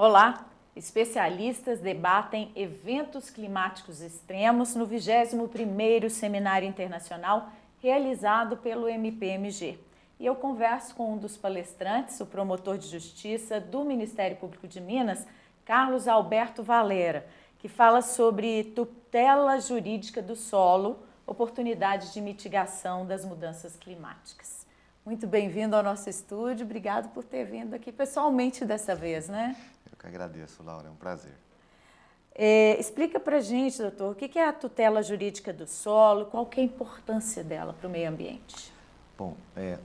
Olá! Especialistas debatem eventos climáticos extremos no 21º Seminário Internacional realizado pelo MPMG. E eu converso com um dos palestrantes, o promotor de justiça do Ministério Público de Minas, Carlos Alberto Valera, que fala sobre tutela jurídica do solo, oportunidades de mitigação das mudanças climáticas. Muito bem-vindo ao nosso estúdio, obrigado por ter vindo aqui pessoalmente dessa vez, né? Eu que agradeço, Laura, é um prazer. Explica pra gente, doutor, o que é a tutela jurídica do solo, qual que é a importância dela para o meio ambiente? Bom,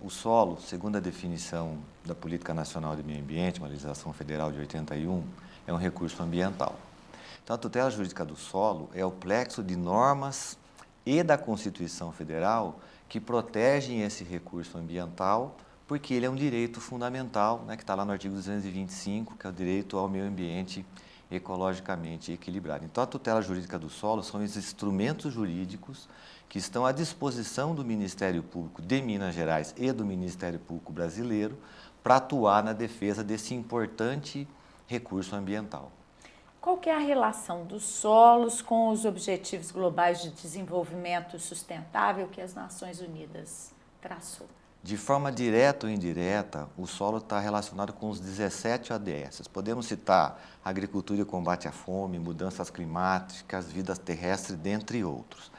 o solo, segundo a definição da Política Nacional de Meio Ambiente, uma legislação federal de 81, é um recurso ambiental. Então, a tutela jurídica do solo é o plexo de normas e da Constituição Federal que protegem esse recurso ambiental, porque ele é um direito fundamental, né, que está lá no artigo 225, que é o direito ao meio ambiente ecologicamente equilibrado. Então, a tutela jurídica do solo são esses instrumentos jurídicos que estão à disposição do Ministério Público de Minas Gerais e do Ministério Público brasileiro para atuar na defesa desse importante recurso ambiental. Qual que é a relação dos solos com os Objetivos Globais de Desenvolvimento Sustentável que as Nações Unidas traçou? De forma direta ou indireta, o solo está relacionado com os 17 ODS. Podemos citar agricultura e combate à fome, mudanças climáticas, vida terrestre, dentre outros.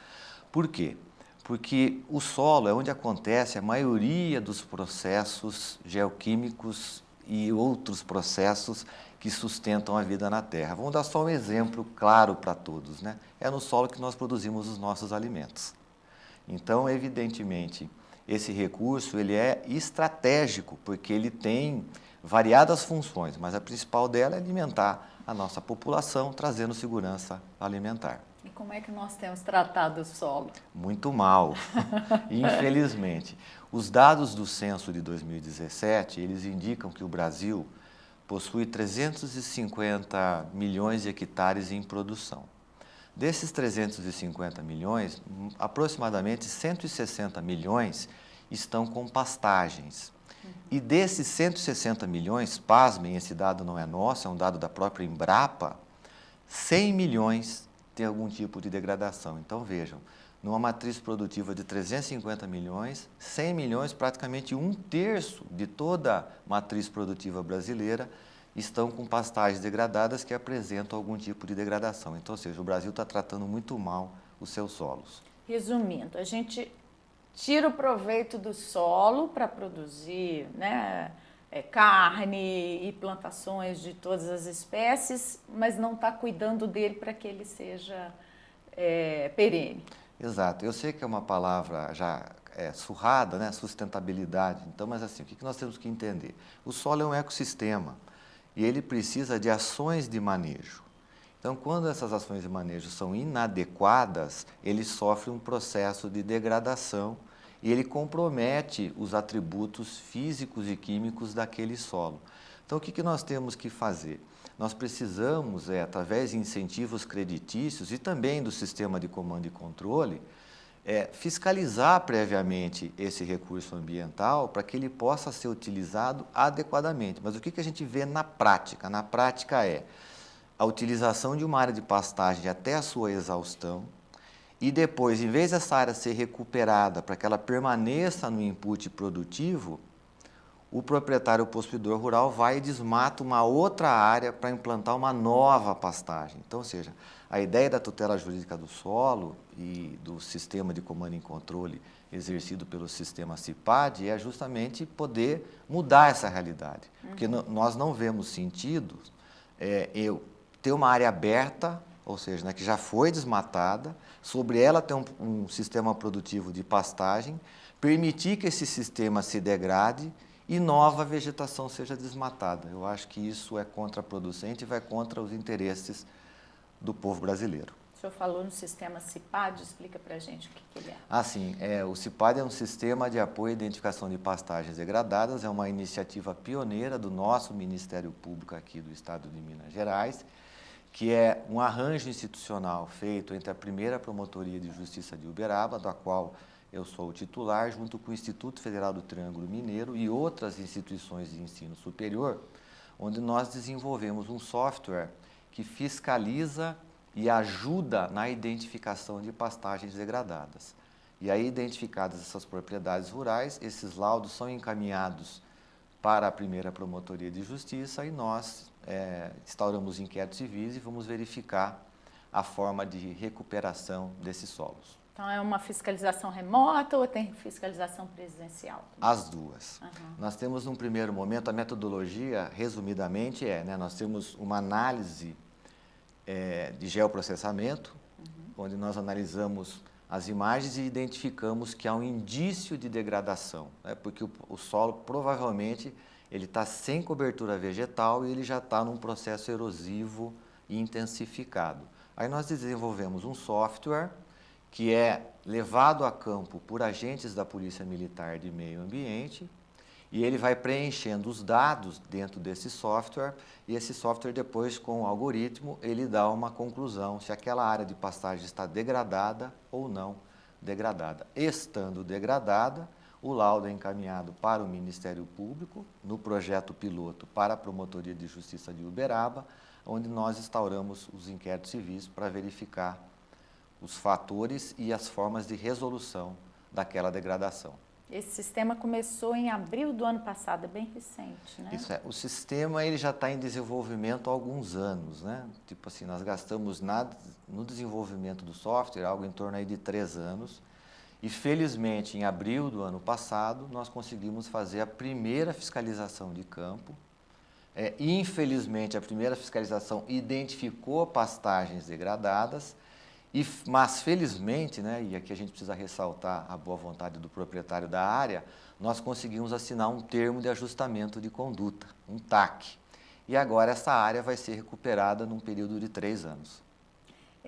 Por quê? Porque o solo é onde acontece a maioria dos processos geoquímicos e outros processos que sustentam a vida na Terra. Vamos dar só um exemplo claro para todos, né? É no solo que nós produzimos os nossos alimentos. Então, evidentemente, esse recurso ele é estratégico, porque ele tem variadas funções, mas a principal dela é alimentar a nossa população, trazendo segurança alimentar. E como é que nós temos tratado o solo? Muito mal, infelizmente. Os dados do censo de 2017, eles indicam que o Brasil possui 350 milhões de hectares em produção. Desses 350 milhões, aproximadamente 160 milhões estão com pastagens. E desses 160 milhões, pasmem, esse dado não é nosso, é um dado da própria Embrapa, 100 milhões tem algum tipo de degradação. Então, vejam, numa matriz produtiva de 350 milhões, 100 milhões, praticamente 1/3 de toda a matriz produtiva brasileira, estão com pastagens degradadas que apresentam algum tipo de degradação. Então, ou seja, o Brasil está tratando muito mal os seus solos. Resumindo, a gente tira o proveito do solo para produzir, né, carne e plantações de todas as espécies, mas não está cuidando dele para que ele seja perene. Exato. Eu sei que é uma palavra já surrada, né, sustentabilidade. Então, mas assim, o que nós temos que entender? O solo é um ecossistema e ele precisa de ações de manejo. Então, quando essas ações de manejo são inadequadas, ele sofre um processo de degradação e ele compromete os atributos físicos e químicos daquele solo. Então, o que nós temos que fazer? Nós precisamos, através de incentivos creditícios e também do sistema de comando e controle, fiscalizar previamente esse recurso ambiental para que ele possa ser utilizado adequadamente. Mas o que a gente vê na prática? Na prática é a utilização de uma área de pastagem até a sua exaustão e depois, em vez dessa área ser recuperada para que ela permaneça no input produtivo, o proprietário ou possuidor rural vai e desmata uma outra área para implantar uma nova pastagem. Então, ou seja, a ideia da tutela jurídica do solo e do sistema de comando e controle exercido pelo sistema CIPAD é justamente poder mudar essa realidade. Porque nós não vemos sentido eu ter uma área aberta, ou seja, né, que já foi desmatada, sobre ela ter um sistema produtivo de pastagem, permitir que esse sistema se degrade e nova vegetação seja desmatada. Eu acho que isso é contraproducente e vai contra os interesses do povo brasileiro. O senhor falou no sistema CIPAD, explica para a gente o que ele é. Ah, sim. O CIPAD é um sistema de apoio e identificação de pastagens degradadas, é uma iniciativa pioneira do nosso Ministério Público aqui do Estado de Minas Gerais, que é um arranjo institucional feito entre a primeira Promotoria de Justiça de Uberaba, da qual eu sou o titular, junto com o Instituto Federal do Triângulo Mineiro e outras instituições de ensino superior, onde nós desenvolvemos um software que fiscaliza e ajuda na identificação de pastagens degradadas. E aí, identificadas essas propriedades rurais, esses laudos são encaminhados para a primeira Promotoria de Justiça e nós instauramos inquéritos civis e vamos verificar a forma de recuperação desses solos. Então, é uma fiscalização remota ou tem fiscalização presencial? As duas. Uhum. Nós temos, num primeiro momento, a metodologia, resumidamente, nós temos uma análise de geoprocessamento, onde nós analisamos as imagens e identificamos que há um indício de degradação, porque o solo provavelmente ele está sem cobertura vegetal e ele já está num processo erosivo e intensificado. Aí nós desenvolvemos um software que é levado a campo por agentes da Polícia Militar de Meio Ambiente e ele vai preenchendo os dados dentro desse software e esse software depois, com o algoritmo, ele dá uma conclusão se aquela área de pastagem está degradada ou não degradada. Estando degradada, o laudo é encaminhado para o Ministério Público, no projeto piloto para a Promotoria de Justiça de Uberaba, onde nós instauramos os inquéritos civis para verificar os fatores e as formas de resolução daquela degradação. Esse sistema começou em abril do ano passado, é bem recente, né? Isso o sistema ele já está em desenvolvimento há alguns anos, né? Tipo assim, nós gastamos no desenvolvimento do software algo em torno aí de 3 anos e felizmente em abril do ano passado nós conseguimos fazer a primeira fiscalização de campo. Infelizmente a primeira fiscalização identificou pastagens degradadas, mas felizmente, né, e aqui a gente precisa ressaltar a boa vontade do proprietário da área, nós conseguimos assinar um termo de ajustamento de conduta, um TAC. E agora essa área vai ser recuperada num período de 3 anos.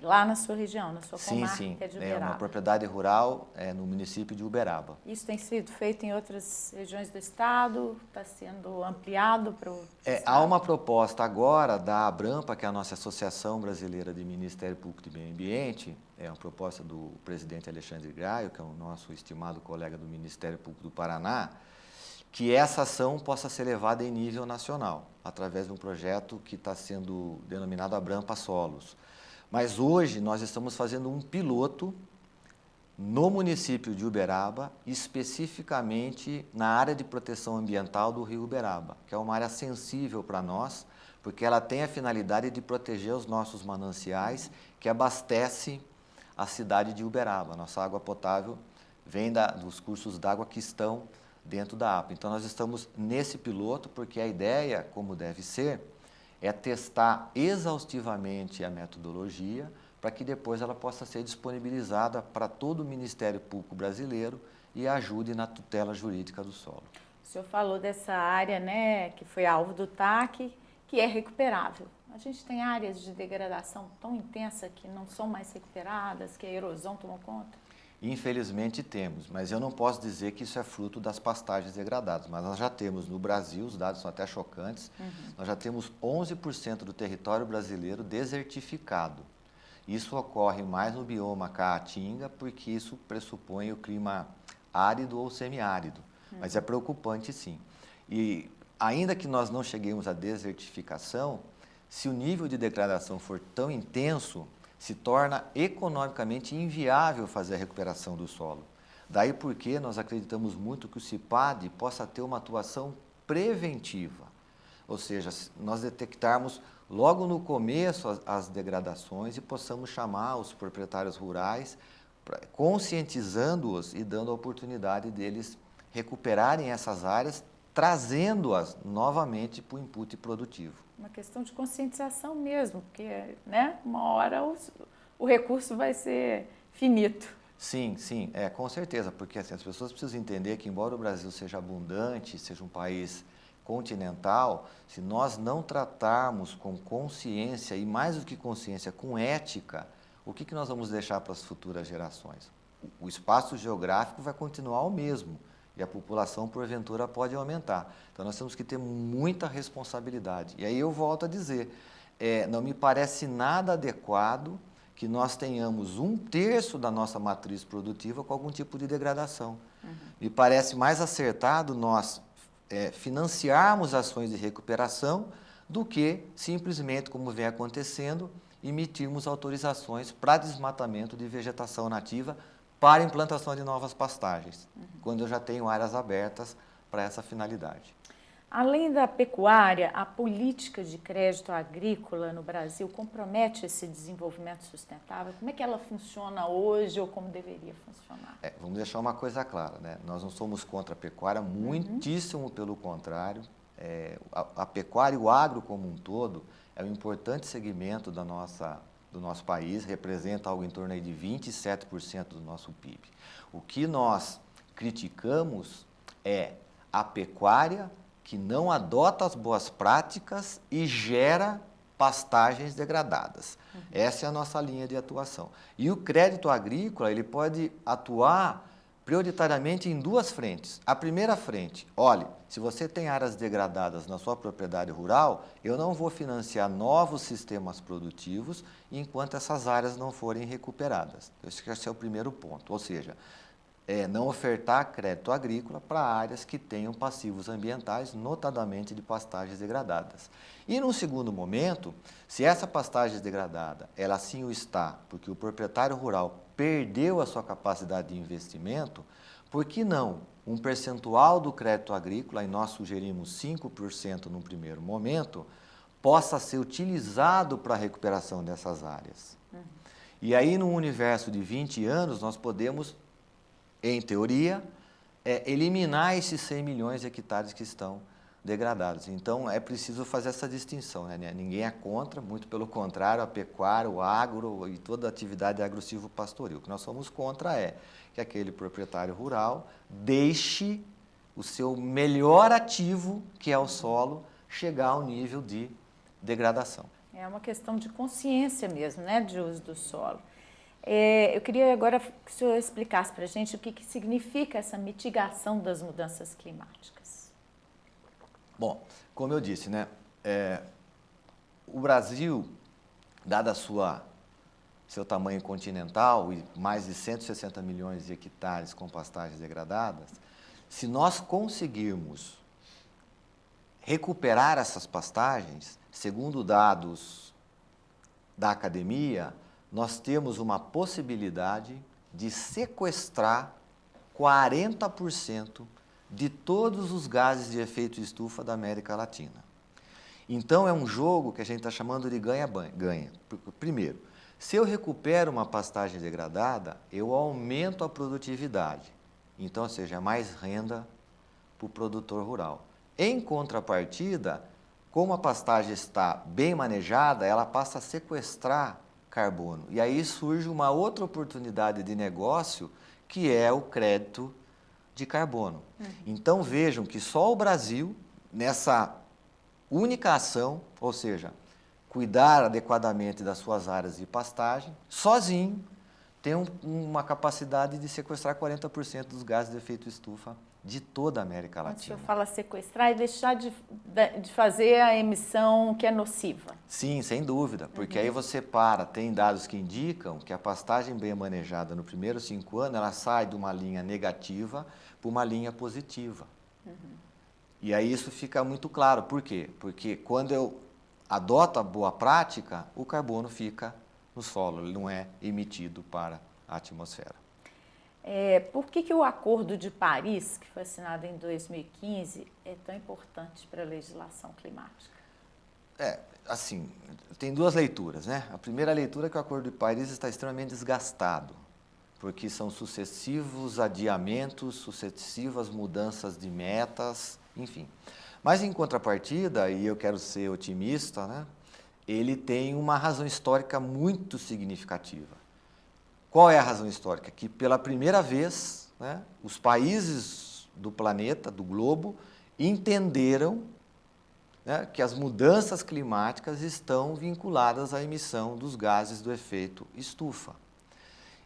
Lá na sua região, na sua comarca sim, de Uberaba. É uma propriedade rural no município de Uberaba. Isso tem sido feito em outras regiões do estado? Está sendo ampliado para o Há uma proposta agora da Abrampa, que é a nossa Associação Brasileira de Ministério Público de Meio Ambiente, é uma proposta do presidente Alexandre Graio, que é o nosso estimado colega do Ministério Público do Paraná, que essa ação possa ser levada em nível nacional, através de um projeto que está sendo denominado Abrampa Solos. Mas hoje nós estamos fazendo um piloto no município de Uberaba, especificamente na área de proteção ambiental do rio Uberaba, que é uma área sensível para nós, porque ela tem a finalidade de proteger os nossos mananciais que abastecem a cidade de Uberaba. Nossa água potável vem dos cursos d'água que estão dentro da APA. Então nós estamos nesse piloto porque a ideia, como deve ser, é testar exaustivamente a metodologia para que depois ela possa ser disponibilizada para todo o Ministério Público brasileiro e ajude na tutela jurídica do solo. O senhor falou dessa área, né, que foi alvo do TAC, que é recuperável. A gente tem áreas de degradação tão intensa que não são mais recuperadas, que a erosão tomou conta? Infelizmente temos, mas eu não posso dizer que isso é fruto das pastagens degradadas, mas nós já temos no Brasil, os dados são até chocantes, nós já temos 11% do território brasileiro desertificado. Isso ocorre mais no bioma Caatinga, porque isso pressupõe o clima árido ou semiárido, mas é preocupante sim. E ainda que nós não cheguemos à desertificação, se o nível de degradação for tão intenso, se torna economicamente inviável fazer a recuperação do solo. Daí porque nós acreditamos muito que o CIPAD possa ter uma atuação preventiva, ou seja, nós detectarmos logo no começo as degradações e possamos chamar os proprietários rurais, conscientizando-os e dando a oportunidade deles recuperarem essas áreas, trazendo-as novamente para o input produtivo. Uma questão de conscientização mesmo, porque, né, uma hora o recurso vai ser finito. Sim, com certeza, porque assim, as pessoas precisam entender que, embora o Brasil seja abundante, seja um país continental, se nós não tratarmos com consciência, e mais do que consciência, com ética, o que nós vamos deixar para as futuras gerações? O espaço geográfico vai continuar o mesmo, e a população, porventura, pode aumentar. Então, nós temos que ter muita responsabilidade. E aí eu volto a dizer, não me parece nada adequado que nós tenhamos 1/3 da nossa matriz produtiva com algum tipo de degradação. Me parece mais acertado nós financiarmos ações de recuperação do que simplesmente, como vem acontecendo, emitirmos autorizações para desmatamento de vegetação nativa para implantação de novas pastagens, quando eu já tenho áreas abertas para essa finalidade. Além da pecuária, a política de crédito agrícola no Brasil compromete esse desenvolvimento sustentável? Como é que ela funciona hoje ou como deveria funcionar? Vamos deixar uma coisa clara, né? Nós não somos contra a pecuária, muitíssimo pelo contrário. A pecuária e o agro como um todo é um importante segmento do nosso país, representa algo em torno aí de 27% do nosso PIB. O que nós criticamos é a pecuária que não adota as boas práticas e gera pastagens degradadas. Essa é a nossa linha de atuação. E o crédito agrícola, ele pode atuar prioritariamente em duas frentes. A primeira frente, olhe, se você tem áreas degradadas na sua propriedade rural, eu não vou financiar novos sistemas produtivos enquanto essas áreas não forem recuperadas. Esse é o primeiro ponto, ou seja, não ofertar crédito agrícola para áreas que tenham passivos ambientais, notadamente de pastagens degradadas. E num segundo momento, se essa pastagem degradada, ela sim o está, porque o proprietário rural perdeu a sua capacidade de investimento, por que não um percentual do crédito agrícola, e nós sugerimos 5% no primeiro momento, possa ser utilizado para a recuperação dessas áreas. E aí, num universo de 20 anos, nós podemos, em teoria, eliminar esses 100 milhões de hectares que estão degradados. Então, é preciso fazer essa distinção, né? Ninguém é contra, muito pelo contrário, a pecuária, o agro e toda a atividade agro-silvopastoril. O que nós somos contra é que aquele proprietário rural deixe o seu melhor ativo, que é o solo, chegar ao nível de degradação. É uma questão de consciência mesmo, né, de uso do solo. Eu queria agora que o senhor explicasse para a gente o que significa essa mitigação das mudanças climáticas. Bom, como eu disse, né, o Brasil, dada seu tamanho continental e mais de 160 milhões de hectares com pastagens degradadas, se nós conseguirmos recuperar essas pastagens, segundo dados da academia, nós temos uma possibilidade de sequestrar 40% de todos os gases de efeito estufa da América Latina. Então, é um jogo que a gente está chamando de ganha-ganha. Primeiro, se eu recupero uma pastagem degradada, eu aumento a produtividade. Então, ou seja, mais renda para o produtor rural. Em contrapartida, como a pastagem está bem manejada, ela passa a sequestrar carbono. E aí surge uma outra oportunidade de negócio, que é o crédito de carbono. Então vejam que só o Brasil, nessa única ação, ou seja, cuidar adequadamente das suas áreas de pastagem, sozinho, tem uma capacidade de sequestrar 40% dos gases de efeito estufa de toda a América Latina. O senhor fala sequestrar e deixar de fazer a emissão que é nociva. Sim, sem dúvida, porque aí você tem dados que indicam que a pastagem bem manejada no primeiro 5 anos, ela sai de uma linha negativa para uma linha positiva. E aí isso fica muito claro. Por quê? Porque quando eu adoto a boa prática, o carbono fica no solo, ele não é emitido para a atmosfera. Por que o Acordo de Paris, que foi assinado em 2015, é tão importante para a legislação climática? Assim, tem duas leituras, né? A primeira leitura é que o Acordo de Paris está extremamente desgastado, porque são sucessivos adiamentos, sucessivas mudanças de metas, enfim. Mas, em contrapartida, e eu quero ser otimista, né? Ele tem uma razão histórica muito significativa. Qual é a razão histórica? Que pela primeira vez, né, os países do planeta, do globo, entenderam, né, que as mudanças climáticas estão vinculadas à emissão dos gases do efeito estufa.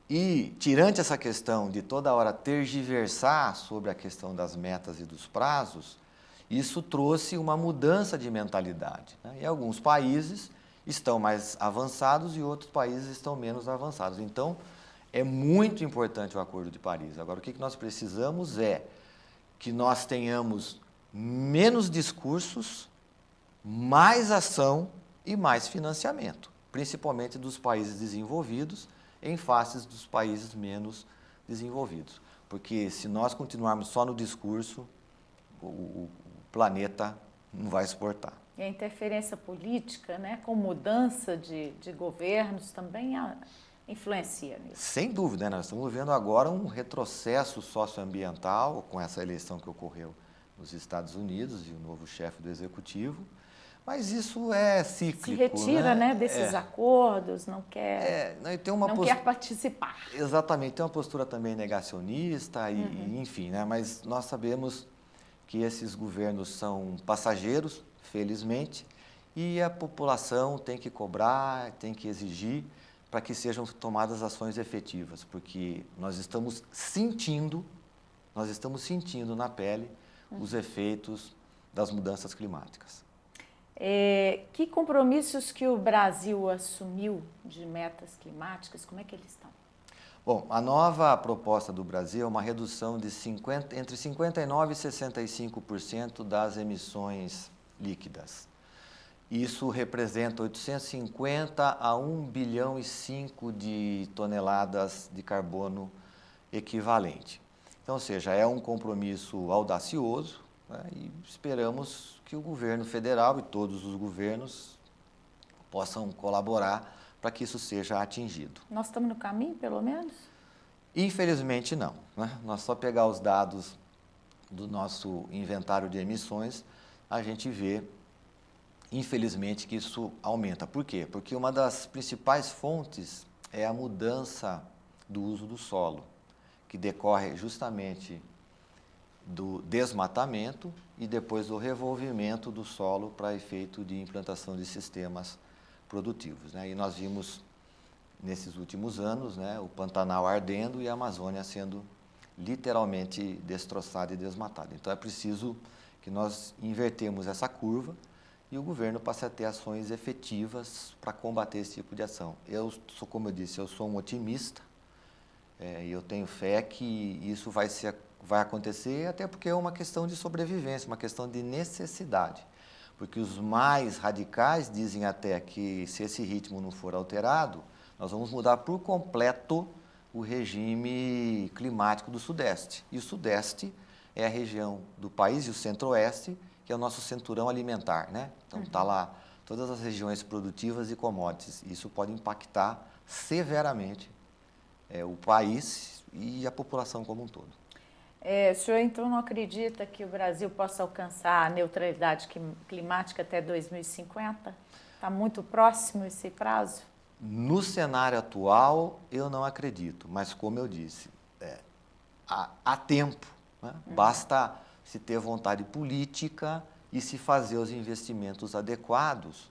E, tirante essa questão de toda hora tergiversar sobre a questão das metas e dos prazos, isso trouxe uma mudança de mentalidade, né? E alguns países estão mais avançados e outros países estão menos avançados. Então, é muito importante o Acordo de Paris. Agora, o que nós precisamos é que nós tenhamos menos discursos, mais ação e mais financiamento, principalmente dos países desenvolvidos em face dos países menos desenvolvidos. Porque se nós continuarmos só no discurso, o planeta não vai suportar. E a interferência política, né, com mudança de governos, também influencia nisso. Sem dúvida, né? Nós estamos vendo agora um retrocesso socioambiental com essa eleição que ocorreu nos Estados Unidos e o novo chefe do executivo, mas isso é cíclico. Se retira, né, desses acordos, não quer participar. Exatamente, tem uma postura também negacionista, enfim, né? Mas nós sabemos que esses governos são passageiros, felizmente, e a população tem que cobrar, tem que exigir para que sejam tomadas ações efetivas, porque nós estamos sentindo na pele os efeitos das mudanças climáticas. Que compromissos que o Brasil assumiu de metas climáticas, como é que eles estão? Bom, a nova proposta do Brasil é uma redução de entre 59% e 65% das emissões líquidas. Isso representa 850 a 1,5 bilhão de toneladas de carbono equivalente. Então, ou seja, é um compromisso audacioso, né, e esperamos que o governo federal e todos os governos possam colaborar para que isso seja atingido. Nós estamos no caminho, pelo menos? Infelizmente, não, né? Nós só pegar os dados do nosso inventário de emissões, a gente vê, infelizmente, que isso aumenta. Por quê? Porque uma das principais fontes é a mudança do uso do solo, que decorre justamente do desmatamento e depois do revolvimento do solo para efeito de implantação de sistemas produtivos, né? E nós vimos nesses últimos anos, né, o Pantanal ardendo e a Amazônia sendo literalmente destroçada e desmatada. Então é preciso que nós invertemos essa curva e o governo passe a ter ações efetivas para combater esse tipo de ação. Eu sou, como eu disse, eu sou um otimista e eu tenho fé que isso vai acontecer, até porque é uma questão de sobrevivência, uma questão de necessidade. Porque os mais radicais dizem até que se esse ritmo não for alterado, nós vamos mudar por completo o regime climático do Sudeste. E o Sudeste é a região do país, e o Centro-Oeste, que é o nosso cinturão alimentar, né? Então, está lá todas as regiões produtivas e commodities. Isso pode impactar severamente o país e a população como um todo. O senhor, então, não acredita que o Brasil possa alcançar a neutralidade climática até 2050? Está muito próximo esse prazo? No cenário atual, eu não acredito, mas como eu disse, há tempo, né? Basta se ter vontade política e se fazer os investimentos adequados,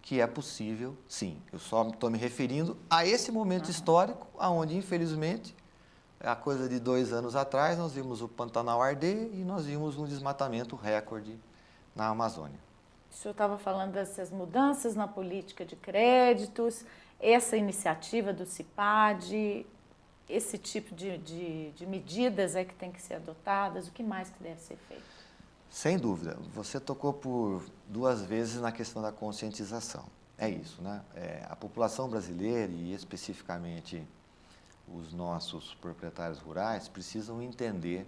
que é possível, sim. Eu só estou me referindo a esse momento histórico, onde, infelizmente, a coisa de 2 anos atrás, nós vimos o Pantanal arder e nós vimos um desmatamento recorde na Amazônia. O senhor estava falando dessas mudanças na política de créditos, essa iniciativa do CIPAD, esse tipo de medidas que tem que ser adotadas, o que mais que deve ser feito? Sem dúvida. Você tocou por 2 vezes na questão da conscientização. É isso, né? A população brasileira e especificamente os nossos proprietários rurais precisam entender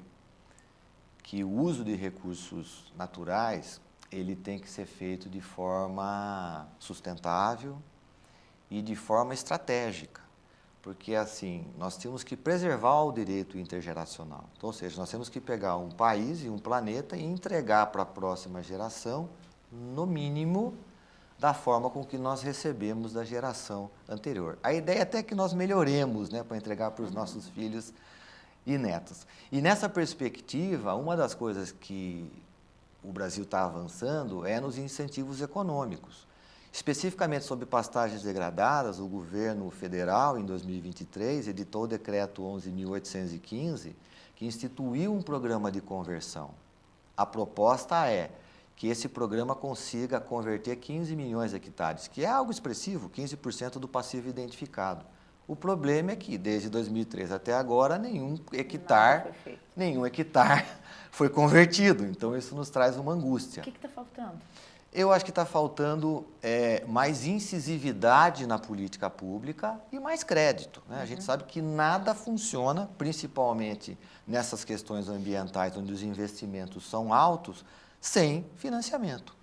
que o uso de recursos naturais ele tem que ser feito de forma sustentável e de forma estratégica, porque assim nós temos que preservar o direito intergeracional. Então, ou seja, nós temos que pegar um país e um planeta e entregar para a próxima geração, no mínimo, da forma com que nós recebemos da geração anterior. A ideia é até que nós melhoremos, né, para entregar para os nossos filhos e netos. E nessa perspectiva, uma das coisas que o Brasil está avançando é nos incentivos econômicos. Especificamente sobre pastagens degradadas, o governo federal, em 2023, editou o decreto 11.815, que instituiu um programa de conversão. A proposta é que esse programa consiga converter 15 milhões de hectares, que é algo expressivo, 15% do passivo identificado. O problema é que, desde 2003 até agora, nenhum hectare foi convertido. Então, isso nos traz uma angústia. O que está faltando? Eu acho que está faltando mais incisividade na política pública e mais crédito, né? A gente sabe que nada funciona, principalmente nessas questões ambientais, onde os investimentos são altos, sem financiamento.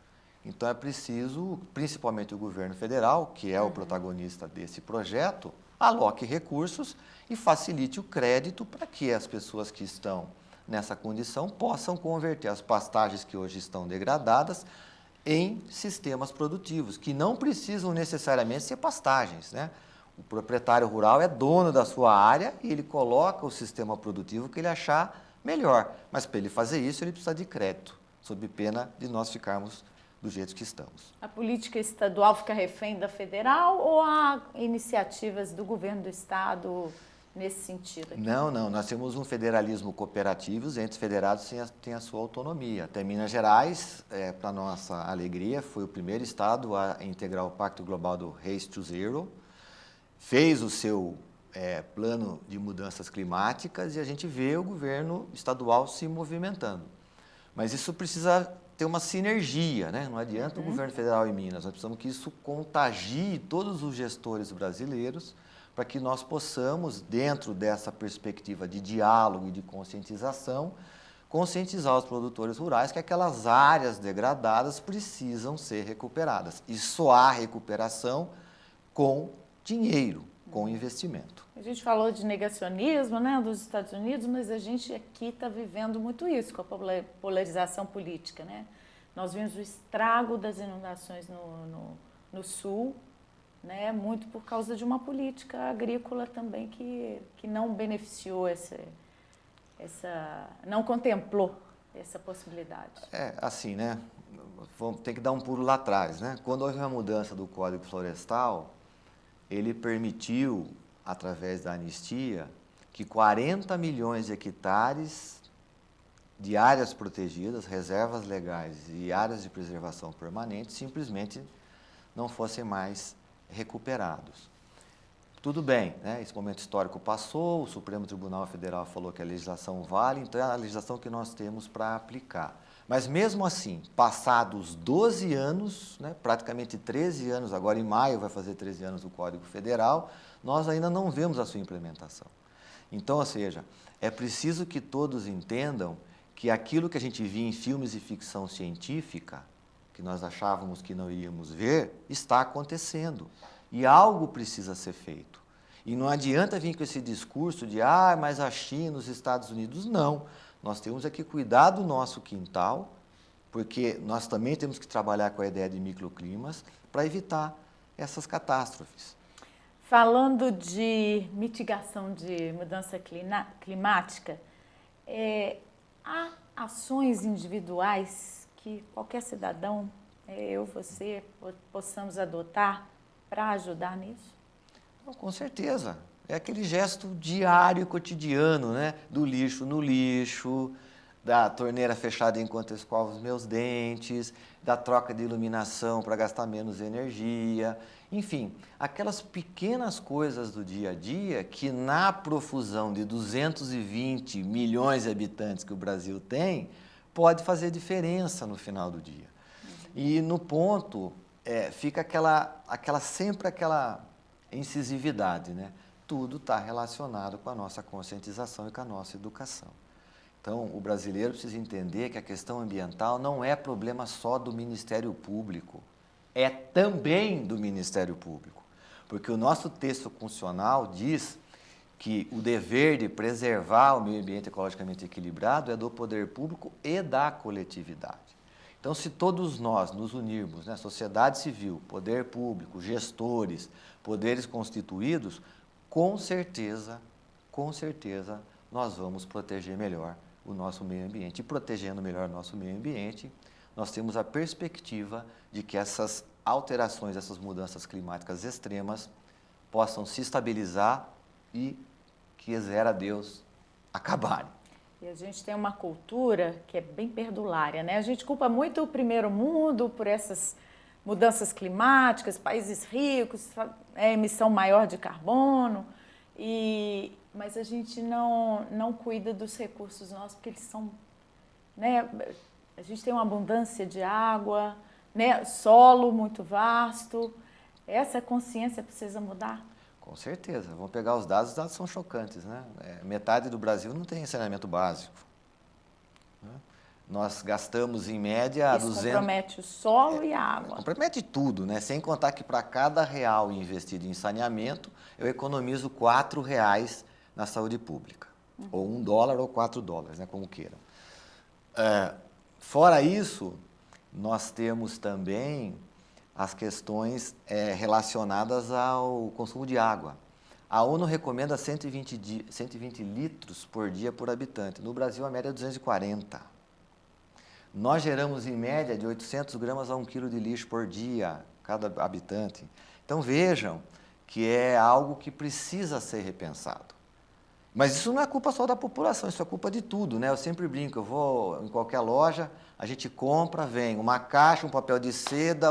Então é preciso, principalmente o governo federal, que é o protagonista desse projeto, aloque recursos e facilite o crédito para que as pessoas que estão nessa condição possam converter as pastagens que hoje estão degradadas em sistemas produtivos, que não precisam necessariamente ser pastagens, né? O proprietário rural é dono da sua área e ele coloca o sistema produtivo que ele achar melhor. Mas para ele fazer isso, ele precisa de crédito, sob pena de nós ficarmos do jeito que estamos. A política estadual fica refém da federal ou há iniciativas do governo do estado nesse sentido aqui? Não, nós temos um federalismo cooperativo, os entes federados têm a sua autonomia. Até Minas Gerais, para nossa alegria, foi o primeiro estado a integrar o Pacto Global do Race to Zero, fez o seu plano de mudanças climáticas e a gente vê o governo estadual se movimentando. Mas isso precisa ter uma sinergia, né? Não adianta o governo federal e Minas, nós precisamos que isso contagie todos os gestores brasileiros para que nós possamos, dentro dessa perspectiva de diálogo e de conscientização, conscientizar os produtores rurais que aquelas áreas degradadas precisam ser recuperadas. E só há recuperação com dinheiro, com investimento. A gente falou de negacionismo, né, dos Estados Unidos, mas a gente aqui está vivendo muito isso com a polarização política, né? Nós vimos o estrago das inundações no sul, né, muito por causa de uma política agrícola também que não beneficiou não contemplou essa possibilidade. Assim, né? Vamos ter que dar um pulo lá atrás, né? Quando houve a mudança do Código Florestal, ele permitiu, através da anistia, que 40 milhões de hectares de áreas protegidas, reservas legais e áreas de preservação permanente simplesmente não fossem mais recuperados. Tudo bem, né? Esse momento histórico passou, o Supremo Tribunal Federal falou que a legislação vale, então é a legislação que nós temos para aplicar. Mas mesmo assim, passados 12 anos, né, praticamente 13 anos, agora em maio vai fazer 13 anos o Código Federal, nós ainda não vemos a sua implementação. Então, ou seja, é preciso que todos entendam que aquilo que a gente via em filmes de ficção científica, que nós achávamos que não iríamos ver, está acontecendo. E algo precisa ser feito. E não adianta vir com esse discurso de, mas a China, os Estados Unidos, não. Nós temos que cuidar do nosso quintal, porque nós também temos que trabalhar com a ideia de microclimas para evitar essas catástrofes. Falando de mitigação de mudança climática, há ações individuais que qualquer cidadão, eu, você, possamos adotar para ajudar nisso? Com certeza. É aquele gesto diário e cotidiano, né? Do lixo no lixo, da torneira fechada enquanto eu escovo os meus dentes, da troca de iluminação para gastar menos energia. Enfim, aquelas pequenas coisas do dia a dia que na profusão de 220 milhões de habitantes que o Brasil tem, pode fazer diferença no final do dia. E no ponto, fica sempre aquela incisividade, né? Tudo está relacionado com a nossa conscientização e com a nossa educação. Então, o brasileiro precisa entender que a questão ambiental não é problema só do Ministério Público, é também do Ministério Público, porque o nosso texto constitucional diz que o dever de preservar o meio ambiente ecologicamente equilibrado é do poder público e da coletividade. Então, se todos nós nos unirmos, né, sociedade civil, poder público, gestores, poderes constituídos, com certeza, nós vamos proteger melhor o nosso meio ambiente. E protegendo melhor o nosso meio ambiente, nós temos a perspectiva de que essas alterações, essas mudanças climáticas extremas possam se estabilizar e, quiser a Deus, acabarem. E a gente tem uma cultura que é bem perdulária, né? A gente culpa muito o primeiro mundo por essas mudanças climáticas, países ricos, emissão maior de carbono, mas a gente não cuida dos recursos nossos, porque eles são, né? A gente tem uma abundância de água, né? Solo muito vasto. Essa consciência precisa mudar? Com certeza. Vamos pegar os dados são chocantes, né? Metade do Brasil não tem saneamento básico. Né? Nós gastamos, em média, Isso compromete o solo e a água. Compromete tudo, né? Sem contar que para cada real investido em saneamento, eu economizo R$ 4 na saúde pública. Ou $1 ou $4, né? Como queiram. Fora isso, nós temos também as questões relacionadas ao consumo de água. A ONU recomenda 120 litros por dia por habitante. No Brasil, a média é 240. Nós geramos, em média, de 800 gramas a 1 quilo de lixo por dia, cada habitante. Então, vejam que é algo que precisa ser repensado. Mas isso não é culpa só da população, isso é culpa de tudo, né? Eu sempre brinco, eu vou em qualquer loja, a gente compra, vem uma caixa, um papel de seda,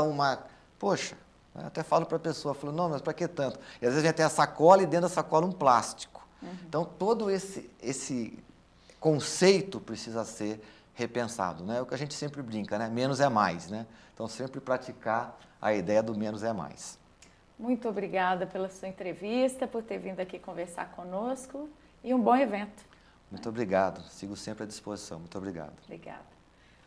Poxa, eu até falo para a pessoa, falo, não, mas para que tanto? E às vezes vem até a sacola e dentro da sacola um plástico. Então, todo esse conceito precisa ser repensado, né? É o que a gente sempre brinca, né? Menos é mais, né? Então, sempre praticar a ideia do menos é mais. Muito obrigada pela sua entrevista, por ter vindo aqui conversar conosco e um bom evento. Muito obrigado, sigo sempre à disposição. Muito obrigado. Obrigada.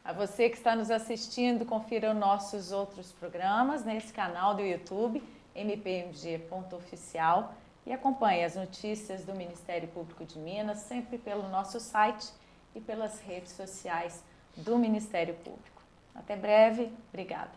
A você que está nos assistindo, confira os nossos outros programas nesse canal do YouTube, mpmg.oficial, e acompanhe as notícias do Ministério Público de Minas, sempre pelo nosso site e pelas redes sociais do Ministério Público. Até breve, obrigada.